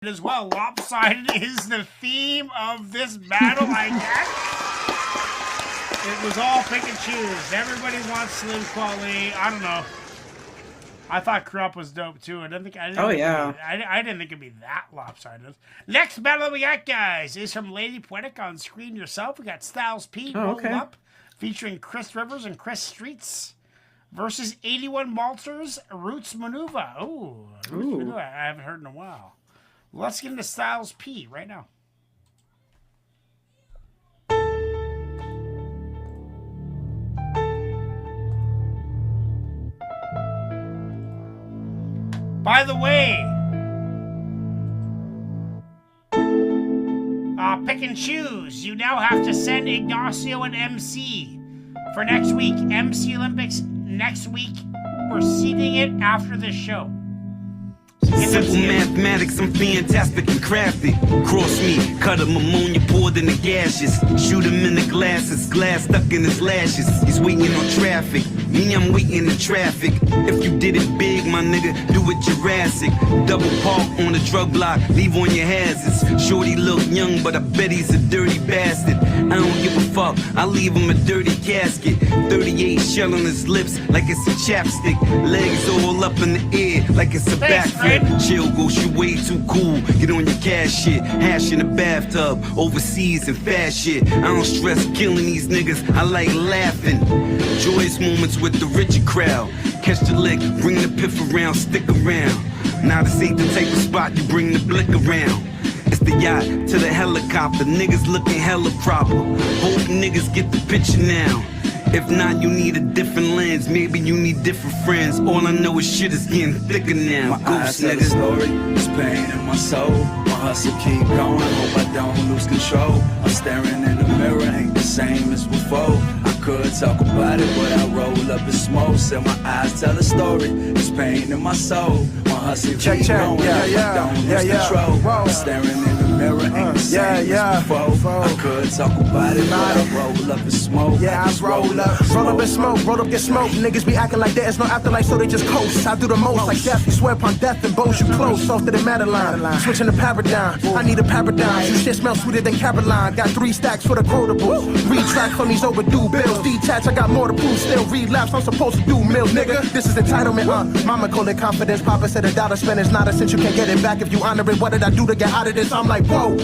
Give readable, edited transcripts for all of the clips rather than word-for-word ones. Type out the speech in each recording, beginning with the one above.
as well. Lopsided is the theme of this battle, I guess. It was all pick and choose. Everybody wants Slim Quality. I don't know. I thought Crop was dope too. I didn't think I didn't think it'd be that lopsided. Next battle we got, guys, is from Lady Poetic on Screen Yourself. We got Styles P Roll Up, featuring Chris Rivers and Chris Streets, versus 81Malters Roots Manuva. Oh, Manuva, I haven't heard in a while. Let's get into Styles P right now. By the way, pick and choose. You now have to send Ignacio an MC for next week. MC Olympics next week. We're seeding it after this show. Simple mathematics, I'm fantastic and crafty. Cross me, cut him ammonia poured in the gaseous. Shoot him in the glasses, glass stuck in his lashes. He's waiting on traffic, me I'm waiting in traffic. If you did it big, my nigga, do it Jurassic. Double park on the drug block, leave on your hazards. Shorty look young, but I bet he's a dirty bastard. I don't give a fuck, I leave him a dirty casket. 38 shell on his lips like it's a chapstick. Legs all up in the air like it's a backflip. Chill, Ghost, you way too cool. Get on your cash shit. Hash in the bathtub, overseas and fast shit. I don't stress killing these niggas, I like laughing. Joyous moments with the richer crowd. Catch the lick, bring the piff around, stick around. Now this ain't the type of spot you bring the blick around. It's the yacht to the helicopter, niggas looking hella proper. Hope niggas get the picture now. If not, you need a different lens. Maybe you need different friends. All I know is shit is getting thicker now. My eyes tell a story, it's pain in my soul. My hustle keep going, hope I don't lose control. I'm staring in the mirror, ain't the same as before. I could talk about it, but I roll up in smoke. Said my eyes tell a story, it's pain in my soul. My hustle keep going, hope I don't lose control. I'm staring in the mirror, ain't the same as before. I could talk about it, but I roll up in smoke. Yeah, I roll up and smoke, roll up, get smoke. Niggas be acting like there's no afterlife, so they just coast. I do the most like death, you swear upon death and bows you close. Softer than Madeline, switching the paradigm. I need a paradigm. You shit smell sweeter than Caroline. Got 3 stacks for the quotables. Retract from these overdue bills. Detach, I got more to prove. Still relapse, I'm supposed to do mills, nigga. This is entitlement, Mama call it confidence. Papa said $1 spent is not a cent. You can't get it back if you honor it. What did I do to get out of this? I'm like, whoa.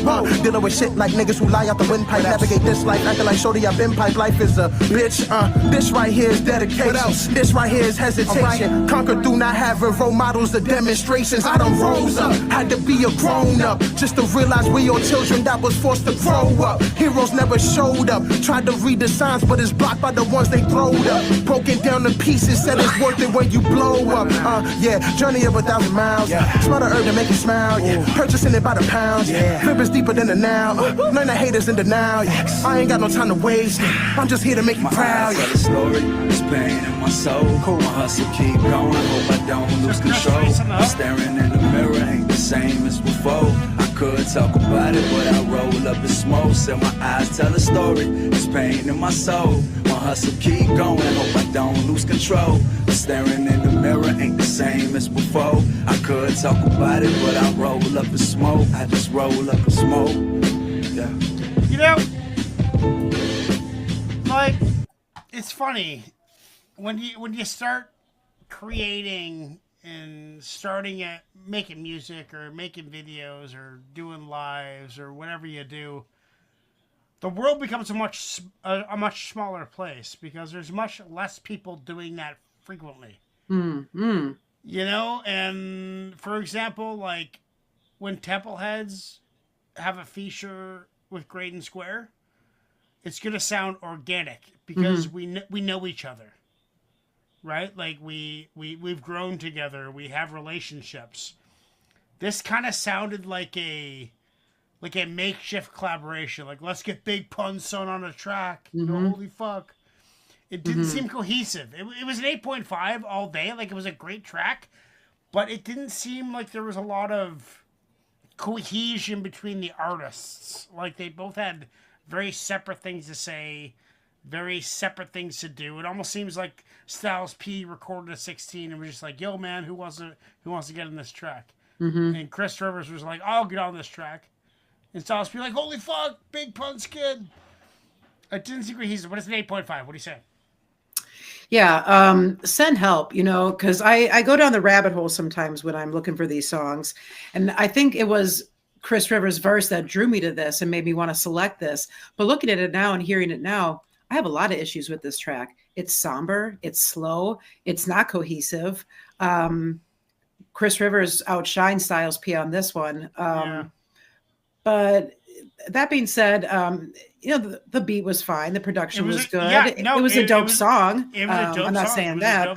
Dealing with shit like niggas who lie out the windpipe. Navigate this life, acting like shorty I've been pipe. Life is a bitch, This right here is dedication. This right here is hesitation. Conquer through not having role models or demonstrations. I done rose up, had to be a grown up just to realize we all children that was forced to grow up. Heroes never showed up. Tried to read the signs, but it's blocked by the ones they throwed up. Broken down to pieces, said it's worth it when you blow up. Journey of 1,000 miles. Smell the herb to make you smile. Purchasing it by the pounds. Flip is deeper than the now. None of haters in denial. I ain't got no time to waste. I'm just here to make you proud. Tell a story, it's pain in my soul. My hustle keep going, hope I don't lose control. I'm staring in the mirror, ain't the same as before. I could talk about it, but I roll up in smoke. Said my eyes tell a story, it's pain in my soul. My hustle keep going, hope I don't lose control. I'm staring in the mirror, ain't the same as before. I could talk about it, but I roll up in smoke. I just roll up in smoke. Yeah. You know, like, it's funny when you start creating and starting at making music or making videos or doing lives or whatever you do, the world becomes a much smaller place because there's much less people doing that frequently. You know, and for example, like when Templeheads have a feature with Graydon Square, it's gonna sound organic because we know each other, right? Like we've grown together, we have relationships. This kind of sounded like a makeshift collaboration. Like, let's get Big Pun Son on a track. You know, holy fuck! It didn't seem cohesive. It was an 8.5 all day. Like, it was a great track, but it didn't seem like there was a lot of cohesion between the artists. Like, they both had very separate things to say, very separate things to do. It almost seems like Styles P recorded a 16 and was just like, "Yo, man, who wants to get in this track?" And Chris Rivers was like, I'll get on this track. And Styles be like, holy fuck, Big Pun's kid. I didn't see what he's, but it's an 8.5. What do you say? Yeah, send help, because I go down the rabbit hole sometimes when I'm looking for these songs. And I think it was Chris Rivers' verse that drew me to this and made me want to select this. But looking at it now and hearing it now, I have a lot of issues with this track. It's somber, it's slow, it's not cohesive. Chris Rivers outshines Styles P on this one. But that being said, the beat was fine. The production was good. It was a dope song. It was a dope song. I'm not saying that,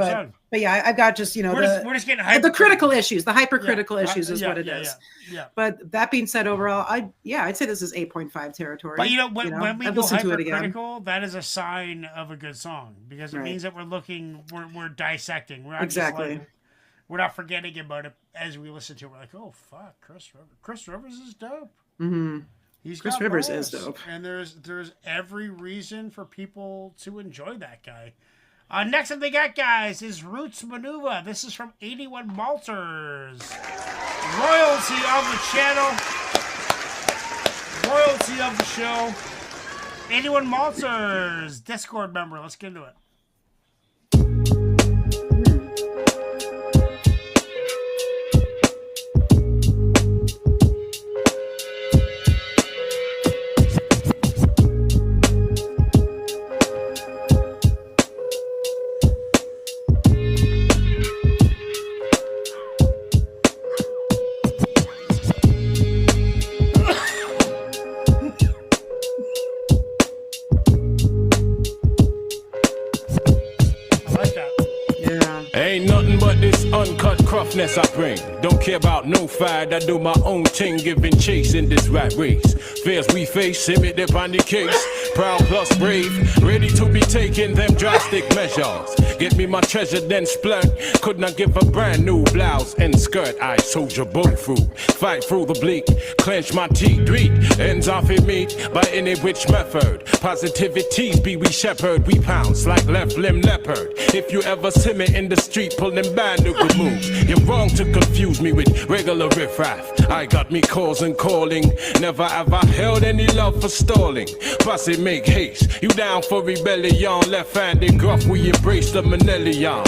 but yeah, I've got just, we're just getting the critical issues, the hypercritical issues is what it is. Yeah. But that being said, overall, I'd say this is 8.5 territory. But when we go hypercritical, that is a sign of a good song because it means that we're dissecting. We're not we're not forgetting about it as we listen to it. We're like, oh fuck, Chris Rivers. Chris Rivers is dope. Mm-hmm. Chris Rivers is dope, and there's every reason for people to enjoy that guy. Next up they got, guys, is Roots Manuva. This is from 81Malters. Royalty of the channel. Royalty of the show. 81Malters. Discord member. Let's get into it. Uncut gruffness I bring. Don't care about no fight. I do my own thing, giving chase in this rat race. Fears we face, imit upon the case. Proud plus brave, ready to be taking them drastic measures. Get me my treasure, then splurt. Could not give a brand new blouse and skirt. I soldier both through, fight through the bleak, clench my teeth, read ends off in meat by any which method. Positivities be we shepherd, we pounce like left limb leopard. If you ever see me in the street pulling band of good moves, you're wrong to confuse me with regular riffraff. I got me calls and calling, never have I held any love for stalling. Plus it make haste, you down for rebellion, left-handed gruff, we embrace the Manelion.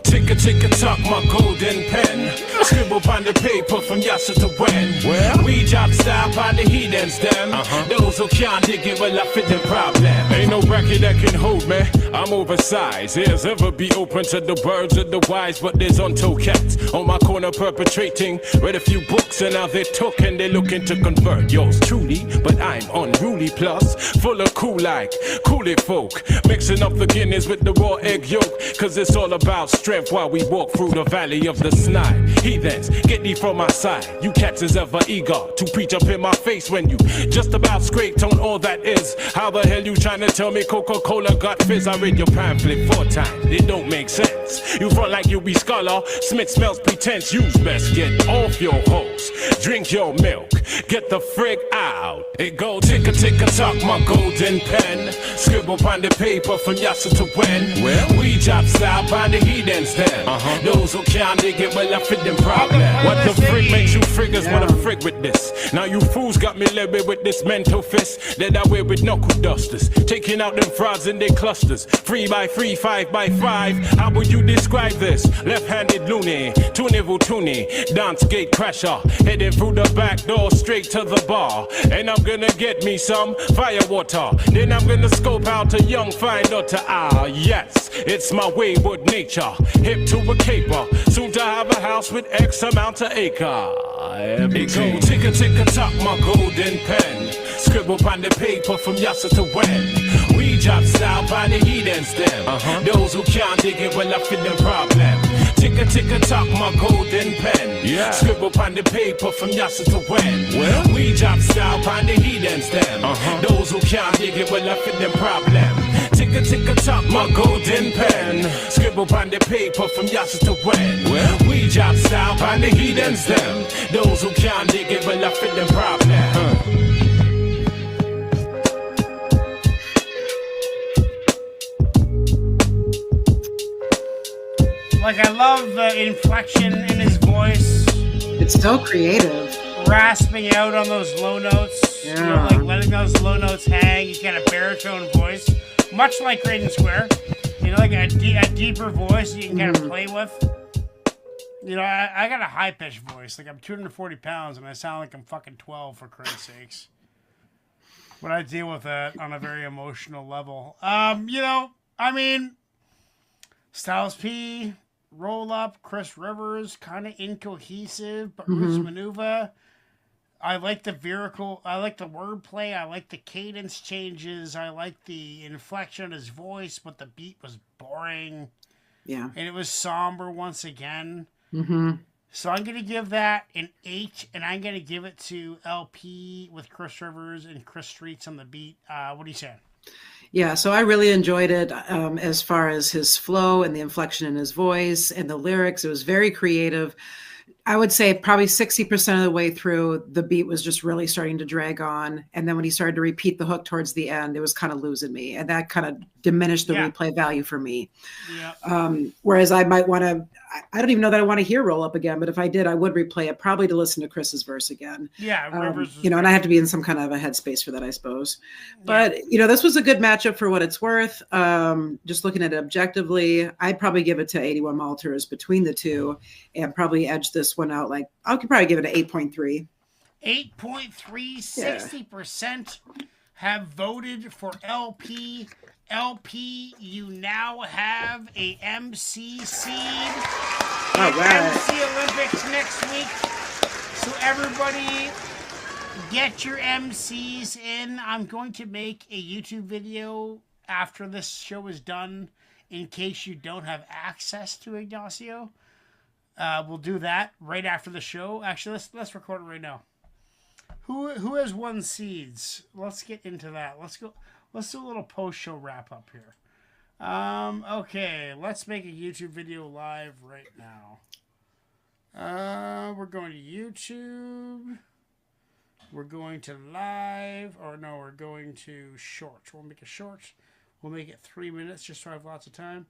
Tick-a-tick-a-tock, my golden pen. Scribble on the paper from yassa to when. Well, we job style on the heathens them. Those who can't dig it, well, I fit the problem. Ain't no bracket that can hold me. I'm oversized. Ears ever be open to the birds of the wise, but there's untold cats on my corner perpetrating. Read a few books and now they took and they looking to convert. Yours truly, but I'm unruly plus full of cool-like, cool-it folk. Mixing up the Guinness with the raw egg yolk, cause it's all about strength while we walk through the valley of the Snide. Heathens, get thee from my side. You cats is ever eager to preach up in my face when you just about scraped on all that is. How the hell you trying to tell me Coca-Cola got fizz? I read your pamphlet 4 times, it don't make sense. You front like you be scholar, Smith smells pretense. You's best get off your hose, drink your milk, get the frig out. It go tick-a-tick-a-tock, my golden pen. Scribble on the paper from yassa to when. Well, we job style on the heathens then. Those who can't dig it, well, I fit them problem. What the frig makes you friggers wanna frig with this? Now you fools got me level with this mental fist that I wear with knuckle dusters, taking out them frauds in their clusters. 3 by 3, 5 by 5. How would you describe this? Left-handed loony, tunival toonie, dance gate crasher, heading through the back door straight to the bar. And I'm gonna get me some fire water. Then I'm gonna scope out a young fine daughter. Ah, yes, it's my wayward nature. Hip to a caper, soon to have a house with X amount of acre. It go tick-a-tick-a-tock, my golden pen. Scribble on the paper from yassa to when. We job style by the heathens them. Those who can't dig it, well, I fit them problem. Tick-a-tick-a-tock, my golden pen. Scribble on the paper from yassa to when. Well, we job style by the heathens them. Those who can't dig it, well, I fit them problem. Tick-a-tick-a-tock, my golden pen. Scribble on the paper from yassa to when. Well, we job style by the heathens them. Those who can't dig it, well, I fit them problem. Like, I love the inflection in his voice. It's so creative. Rasping out on those low notes. Yeah. You know, like letting those low notes hang. He's got a baritone voice. Much like Graydon Square. You know, like a deeper voice you can kind of play with. You know, I got a high-pitched voice. Like, I'm 240 pounds, and I sound like I'm fucking 12, for Christ's sakes. But I deal with that on a very emotional level. You know, I mean, Styles P, Roll Up, Chris Rivers, kind of incohesive, but Roots Manuva. I like the lyrical, I like the wordplay, I like the cadence changes, I like the inflection of his voice, but the beat was boring. Yeah. And it was somber once again. Mm-hmm. So I'm going to give that an 8, and I'm going to give it to LP with Chris Rivers and Chris Streets on the beat. What do you say? Yeah, so I really enjoyed it as far as his flow and the inflection in his voice and the lyrics. It was very creative. I would say probably 60% of the way through, the beat was just really starting to drag on. And then when he started to repeat the hook towards the end, it was kind of losing me. And that kind of diminished the replay value for me. Yeah. Whereas I might want to, I don't even know that I want to hear Roll Up again, but if I did, I would replay it probably to listen to Chris's verse again. Yeah. Rivers You know, and I have to be in some kind of a headspace for that, I suppose. But, you know, this was a good matchup for what it's worth. Just looking at it objectively, I'd probably give it to 81 Malters between the two and probably edge this one out. Like, I could probably give it an 8.3. 8.3, 60% have voted for LP. LP, you now have a MC seed in MC Olympics next week. So everybody, get your MCs in. I'm going to make a YouTube video after this show is done in case you don't have access to Ignacio. We'll do that right after the show. Actually, let's record it right now. Who has won seeds? Let's get into that. Let's go. Let's do a little post-show wrap-up here. Okay, let's make a YouTube video live right now. We're going to YouTube. We're going to live. Or no, we're going to short. We'll make a short. We'll make it 3 minutes just so I have lots of time.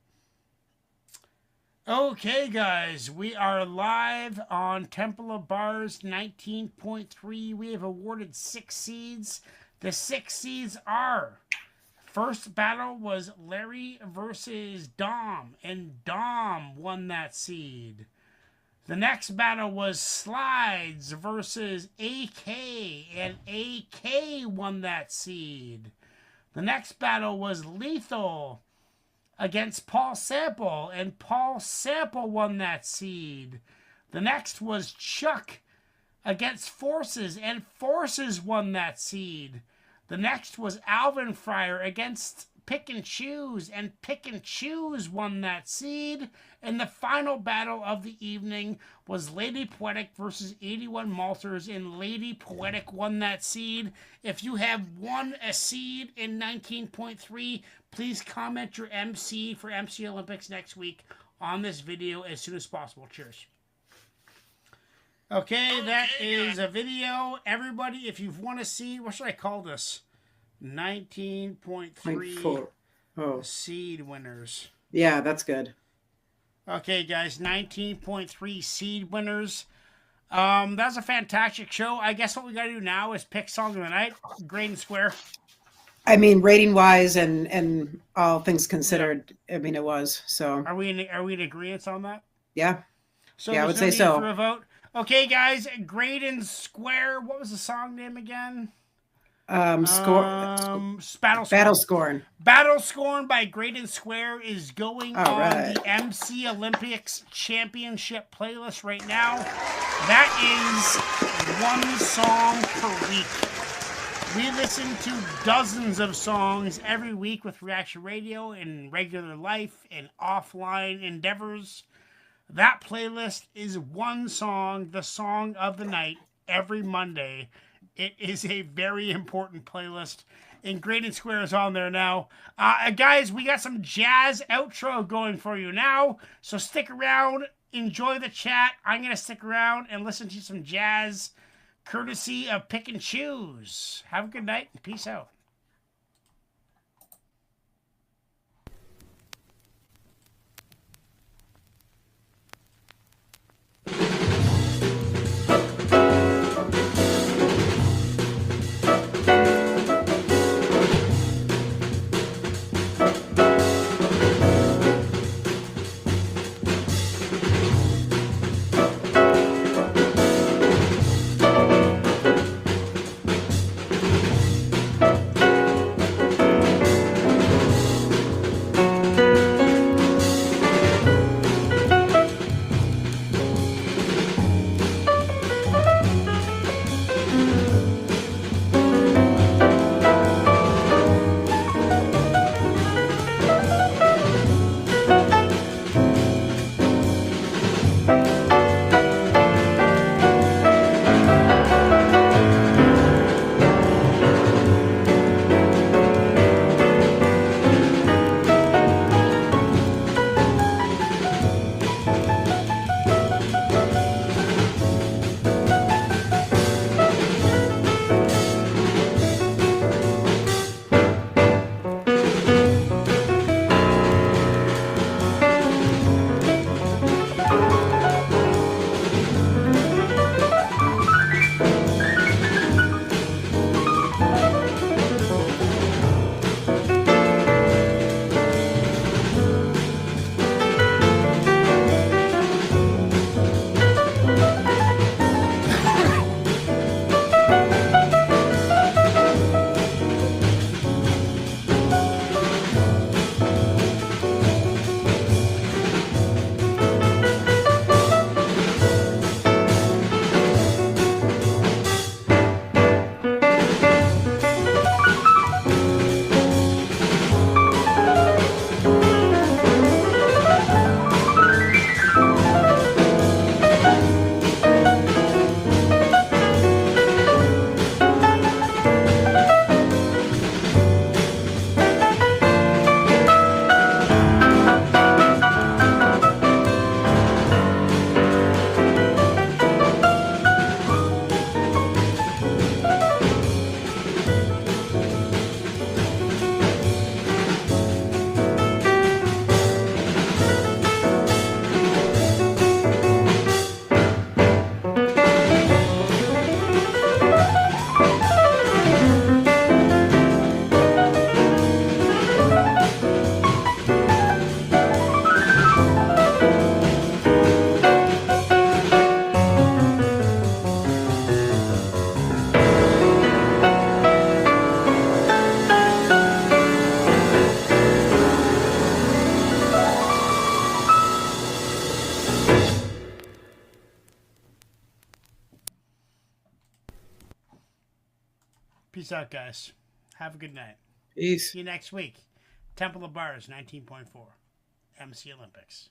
Okay, guys, we are live on Temple of Bars 19.3. We have awarded 6 seeds. The 6 seeds are: first battle was Larry versus Dom, and Dom won that seed. The next battle was Slides versus AK, and AK won that seed. The next battle was Lethal against Paul Sample, and Paul Sample won that seed. The next was Chuck against Forces, and Forces won that seed. The next was Alvin Fryer against Pick and Choose, and Pick and Choose won that seed. And the final battle of the evening was Lady Poetic versus 81 Malters, and Lady Poetic won that seed. If you have won a seed in 19.3, please comment your MC for MC Olympics next week on this video as soon as possible. Cheers. Okay, that is a video. Everybody, if you want to see, what should I call this? 19.3 seed winners. Yeah, that's good. Okay, guys, 19.3 seed winners. That's a fantastic show. I guess what we got to do now is pick song of the night. Graydon Square. I mean, rating wise and all things considered, I mean, it was. So Are we in agreement on that? yeah. So yeah, I would there's say no need so. for a vote. Okay, guys, Graydon Square. What was the song name again? Battle Scorn. Battle Scorn by Graydon Square is going All on right. the MC Olympics Championship playlist right now. That is one song per week. We listen to dozens of songs every week with Reaction Radio in regular life and offline endeavors. That playlist is one song, the song of the night, every Monday. It is a very important playlist, and Graydon Square is on there now. Guys, we got some jazz outro going for you now, so stick around, enjoy the chat. I'm going to stick around and listen to some jazz, courtesy of Pick and Choose. Have a good night, and peace out. Peace out, guys. Have a good night. Peace. See you next week. Temple of Bars, 19.4. MC Olympics.